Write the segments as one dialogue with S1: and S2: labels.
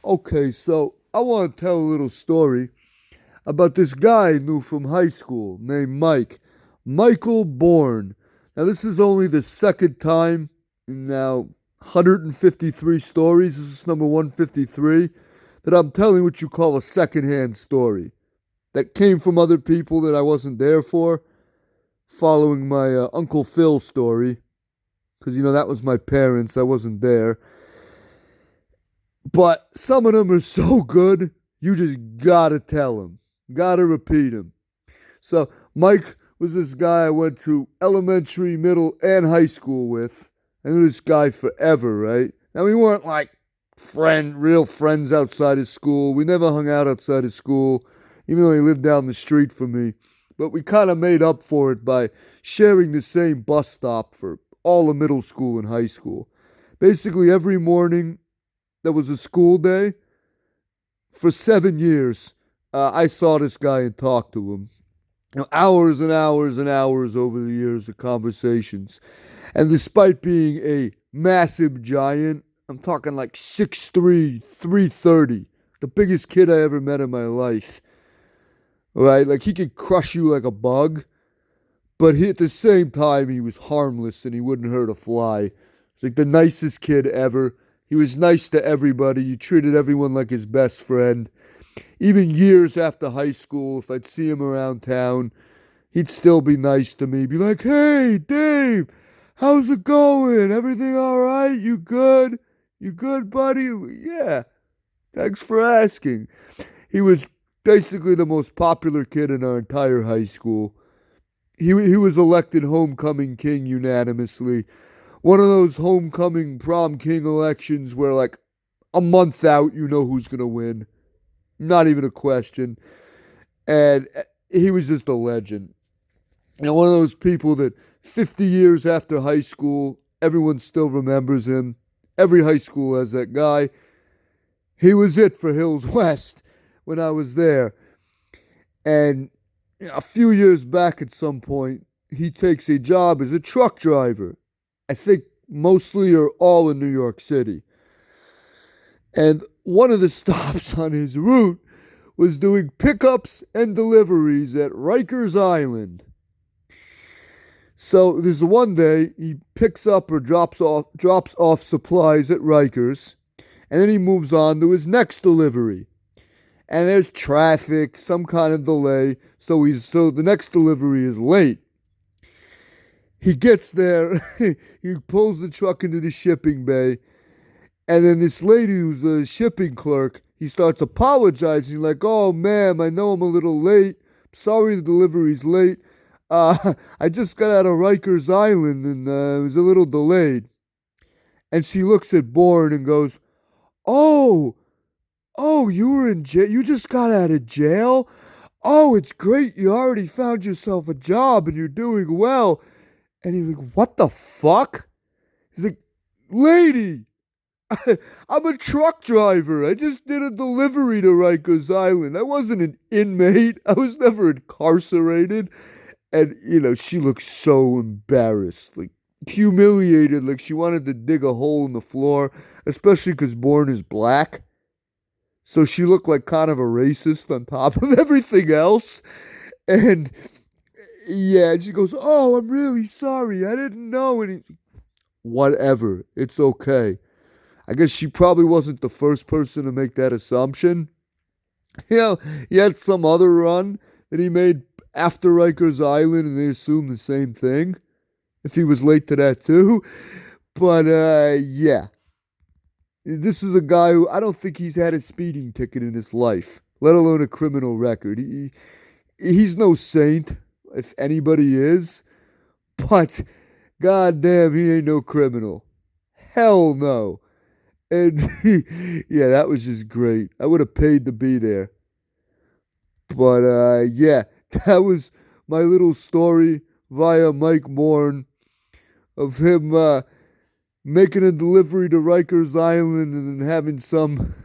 S1: Okay, so I want to tell a little story about this guy I knew from high school named Mike. Michael Bourne. Now, this is only the second time in now 153 stories. This is number 153 that I'm telling what you call a secondhand story that came from other people that I wasn't there for, following my Uncle Phil story. Because, that was my parents. I wasn't there. But some of them are so good, you just gotta tell them, gotta repeat them. So, Mike was this guy I went to elementary, middle, and high school with. I knew this guy forever, right? Now, we weren't like real friends outside of school. We never hung out outside of school, even though he lived down the street from me. But we kind of made up for it by sharing the same bus stop for all of middle school and high school. Basically, every morning that was a school day, for 7 years, I saw this guy and talked to him. Hours and hours and hours over the years of conversations. And despite being a massive giant, I'm talking like 6'3", 330, the biggest kid I ever met in my life. Right? Like he could crush you like a bug, but at the same time, he was harmless and he wouldn't hurt a fly. He's like the nicest kid ever. He was nice to everybody. He treated everyone like his best friend. Even years after high school, if I'd see him around town, he'd still be nice to me. Be like, "Hey, Dave, how's it going? Everything all right? You good? You good, buddy?" "Yeah, thanks for asking." He was basically the most popular kid in our entire high school. He was elected homecoming king unanimously. One of those homecoming prom king elections where, like, a month out, you know who's going to win. Not even a question. And he was just a legend. One of those people that 50 years after high school, everyone still remembers him. Every high school has that guy. He was it for Hills West when I was there. And a few years back at some point, he takes a job as a truck driver. I think mostly or all in New York City. And one of the stops on his route was doing pickups and deliveries at Rikers Island. So there's one day he picks up or drops off supplies at Rikers, and then he moves on to his next delivery. And there's traffic, some kind of delay, so the next delivery is late. He gets there, he pulls the truck into the shipping bay, and then this lady who's the shipping clerk, he starts apologizing, like, "Oh, ma'am, I know I'm a little late. Sorry the delivery's late. I just got out of Rikers Island and it was a little delayed." And she looks at Bourne and goes, "Oh, you were in jail? You just got out of jail? Oh, it's great. You already found yourself a job and you're doing well." And he's like, "What the fuck?" He's like, "Lady, I'm a truck driver. I just did a delivery to Rikers Island. I wasn't an inmate. I was never incarcerated." And, she looked so embarrassed, like humiliated, like she wanted to dig a hole in the floor, especially because Bourne is black. So she looked like kind of a racist on top of everything else. And yeah, and she goes, "Oh, I'm really sorry. I didn't know." And whatever. It's okay. I guess she probably wasn't the first person to make that assumption. He had some other run that he made after Rikers Island, and they assumed the same thing. If he was late to that too. But, yeah. This is a guy who I don't think he's had a speeding ticket in his life, let alone a criminal record. He's no saint, if anybody is. But, goddamn, he ain't no criminal. Hell no. And yeah, that was just great. I would have paid to be there. But yeah, that was my little story via Mike Morn of him making a delivery to Rikers Island and then having some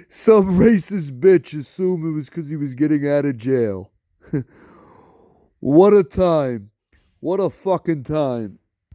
S1: some racist bitch assume it was because he was getting out of jail. What a time. What a fucking time.